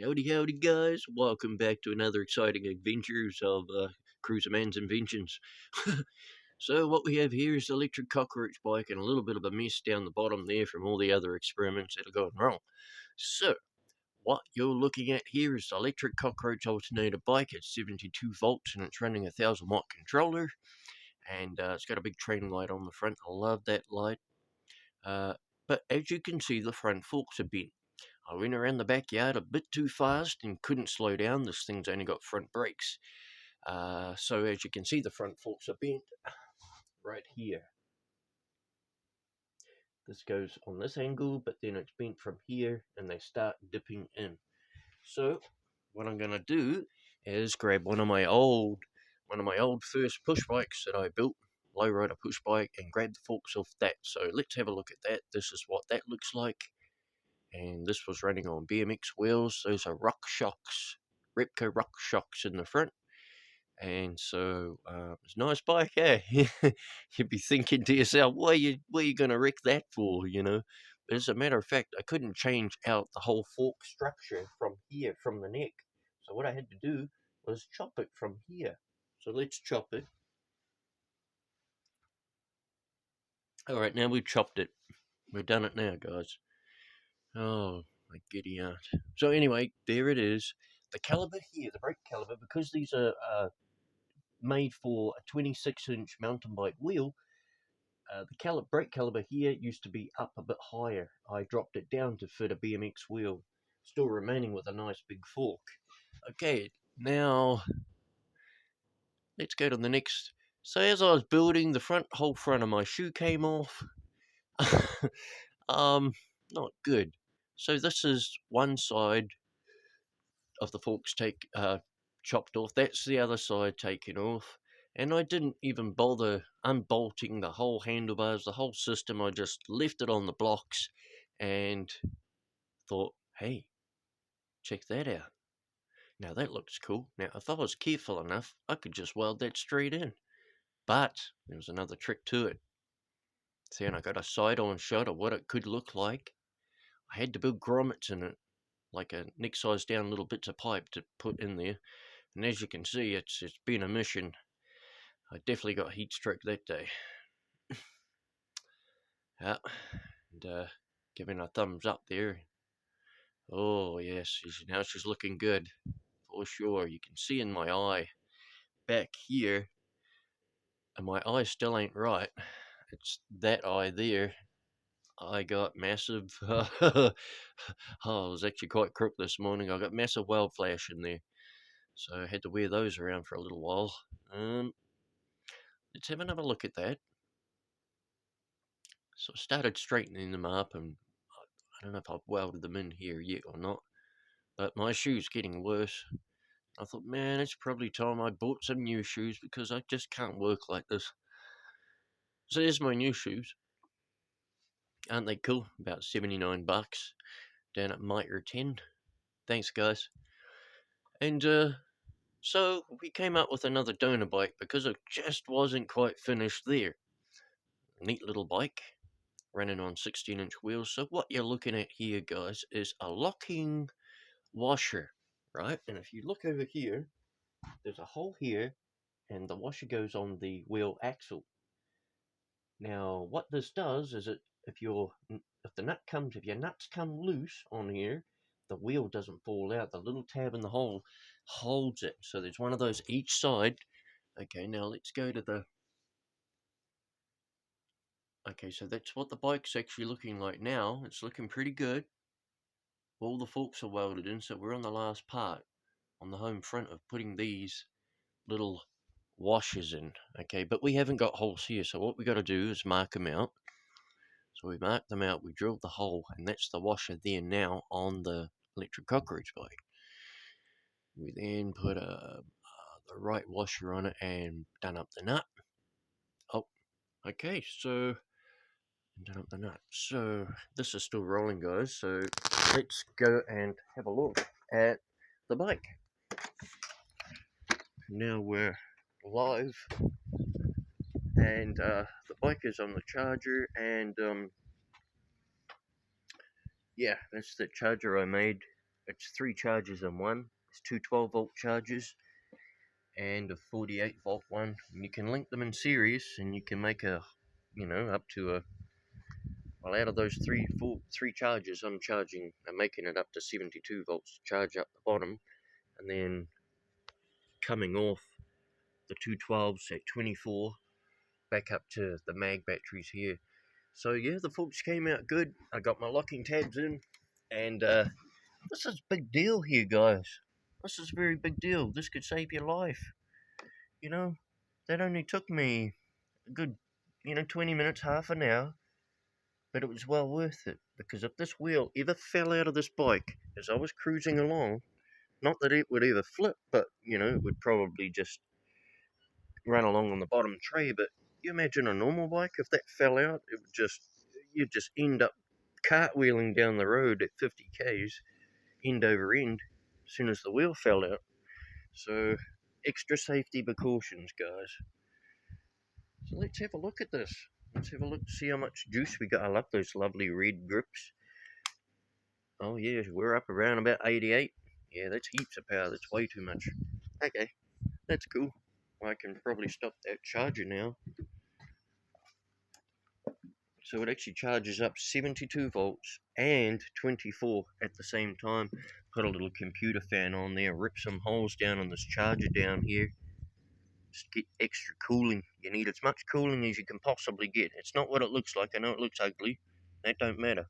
Howdy, howdy, guys. Welcome back to another exciting adventures of Cruiser Man's inventions. So, what we have here is the electric cockroach bike and a little bit of a mess down the bottom there from all the other experiments that are going wrong. So, what you're looking at here is the electric cockroach alternator bike. It's 72 volts and it's running a 1000-watt controller. And it's got a big train light on the front. I love that light. But as you can see, the front forks are bent. I went around the backyard a bit too fast and couldn't slow down. This thing's only got front brakes. So as you can see, the front forks are bent right here. This goes on this angle, but then it's bent from here and they start dipping in. So what I'm going to do is grab one of my old first push bikes that I built, lowrider push bike, and grab the forks off that. So let's have a look at that. This is what that looks like. And this was running on BMX wheels. Those are RockShox, Repco RockShox in the front. And so it's a nice bike, eh? You'd be thinking to yourself, what are you going to wreck that for, you know? But as a matter of fact, I couldn't change out the whole fork structure from here, from the neck. So what I had to do was chop it from here. So let's chop it. All right, now we've chopped it. We've done it now, guys. Oh, my giddy aunt. So anyway, there it is. The caliber here, the brake caliber, because these are made for a 26-inch mountain bike wheel, the brake caliber here used to be up a bit higher. I dropped it down to fit a BMX wheel, still remaining with a nice big fork. Okay, now let's go to the next. So as I was building, the whole front of my shoe came off. Not good. So this is one side of the forks chopped off. That's the other side taken off. And I didn't even bother unbolting the whole handlebars, the whole system. I just left it on the blocks and thought, hey, check that out. Now that looks cool. Now, if I was careful enough, I could just weld that straight in. But there was another trick to it. See, and I got a side-on shot of what it could look like. I had to build grommets in it, like a neck-size down little bits of pipe to put in there. And as you can see, it's been a mission. I definitely got heat stroke that day. Yeah, and giving a thumbs up there. Oh yes, now she's looking good for sure. You can see in my eye back here, and my eye still ain't right. It's that eye there. I got massive. I was actually quite crook this morning. I got massive weld flash in there, so I had to wear those around for a little while. Let's have another look at that. So I started straightening them up, and I don't know if I've welded them in here yet or not, but my shoe's getting worse. I thought, man, it's probably time I bought some new shoes because I just can't work like this. So there's my new shoes. Aren't they cool? About 79 bucks down at Mitre 10. Thanks, guys. And so we came up with another donor bike because it just wasn't quite finished there. Neat little bike running on 16-inch wheels. So what you're looking at here, guys, is a locking washer, right? And if you look over here, there's a hole here, and the washer goes on the wheel axle. Now, what this does is if your nuts come loose on here, the wheel doesn't fall out. The little tab in the hole holds it. So there's one of those each side. Okay, now let's go to the. Okay, so that's what the bike's actually looking like now. It's looking pretty good. All the forks are welded in, so we're on the last part on the home front of putting these little washers in. Okay, but we haven't got holes here, so what we got to do is mark them out. So we marked them out, we drilled the hole, and that's the washer there now on the electric cockroach bike. We then put the right washer on it and done up the nut. Oh, okay, so done up the nut. So this is still rolling, guys, so let's go and have a look at the bike. Now we're live, and the bike is on the charger, and yeah, that's the charger I made. it's 3 chargers in one. It's two 12-volt chargers and a 48-volt one. And you can link them in series, and you can make a, up to a, well, out of those three chargers, I'm making it up to 72 volts to charge up the bottom, and then coming off the two 12s at 24, back up to the mag batteries here. So yeah, the forks came out good. I got my locking tabs in, and this is a big deal here, guys. This is a very big deal. This could save your life. That only took me a good, 20 minutes, half an hour, but it was well worth it, because if this wheel ever fell out of this bike as I was cruising along, not that it would ever flip, but, it would probably just run along on the bottom tray. But you imagine a normal bike, if that fell out, you'd just end up cartwheeling down the road at 50 k's, end over end, as soon as the wheel fell out. So, extra safety precautions, guys. So let's have a look at this. Let's have a look to see how much juice we got. I love those lovely red grips. Oh yeah, we're up around about 88. Yeah, that's heaps of power. That's way too much. Okay, that's cool. I can probably stop that charger now. So it actually charges up 72 volts and 24 at the same time. Put a little computer fan on there, rip some holes down on this charger down here. Just get extra cooling. You need as much cooling as you can possibly get. It's not what it looks like. I know it looks ugly. That don't matter.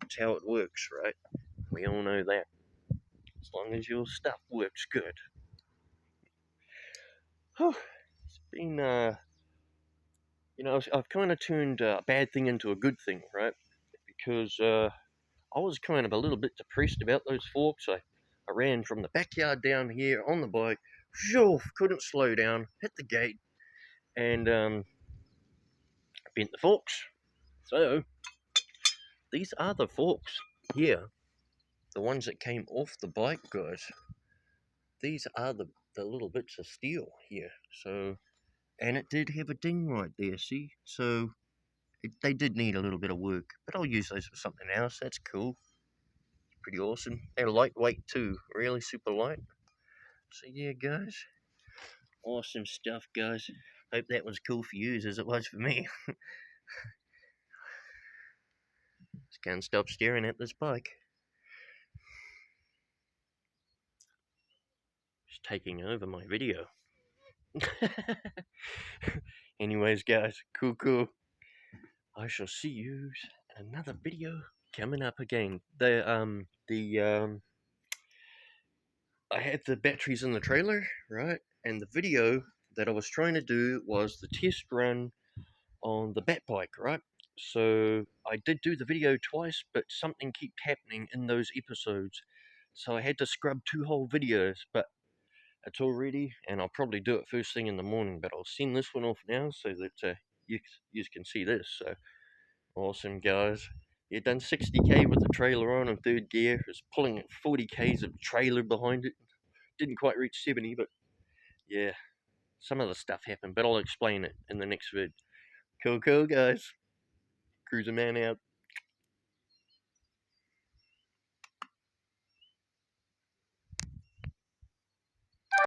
It's how it works, right? We all know that. As long as your stuff works good. It's been, I've kind of turned a bad thing into a good thing, right? Because I was kind of a little bit depressed about those forks. I ran from the backyard down here on the bike, couldn't slow down, hit the gate, and bent the forks. So, these are the forks here, the ones that came off the bike, guys. These are the little bits of steel here. So, and it did have a ding right there, see? So, they did need a little bit of work, but I'll use those for something else. That's cool. Pretty awesome. They're lightweight too, really super light. So yeah, guys, awesome stuff, guys. Hope that was cool for you as it was for me. Just can't stop staring at this bike. Just taking over my video. Anyways, guys, cool. I shall see you in another video coming up again. I had the batteries in the trailer, right? And the video that I was trying to do was the test run on the bat bike, right? So I did do the video twice, but something kept happening in those episodes. So I had to scrub 2 whole videos, but it's all ready, and I'll probably do it first thing in the morning. But I'll send this one off now so that you can see this. So awesome, guys. Yeah, done 60k with the trailer on in 3rd gear. It's pulling 40k's of trailer behind it. Didn't quite reach 70, but yeah, some of the stuff happened. But I'll explain it in the next vid. Cool, guys. Cruiser Man out.